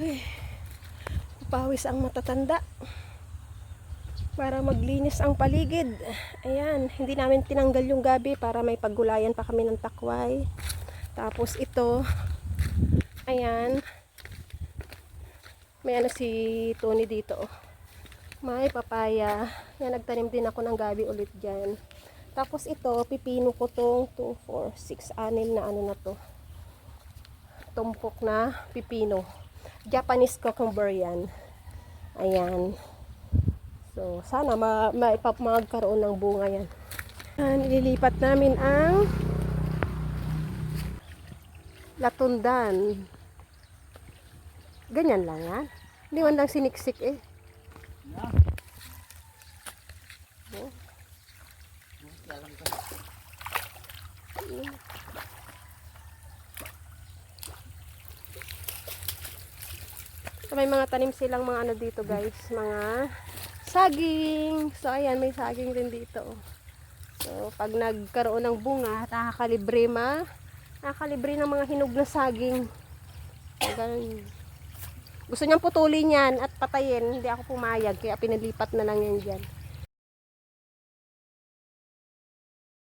Ay, pawis ang matatanda para maglinis ang paligid. Ayan, hindi namin tinanggal yung gabi para may paggulayan pa kami ng takway. Tapos ito, ayan, may ano si Tony dito, may papaya. Yan, nagtanim din ako ng gabi ulit dyan. Tapos ito, pipino ko tong 2, 4, 6, 6 na ano na to, tumpok na pipino. Japanese cucumber yan. Ayan. So, sana magkaroon ng bunga yan. Nililipat namin ang latundan. Ganyan lang yan. Hindi man lang siniksik eh. Oh. So, may mga tanim silang mga ano dito guys, mga saging. So ayan, may saging din dito. So pag nagkaroon ng bunga, nakakalibre ng mga hinog na saging. So, ganun. Gusto niyang putulin yan at patayin, hindi ako pumayag, kaya pinalipat na lang yan dyan.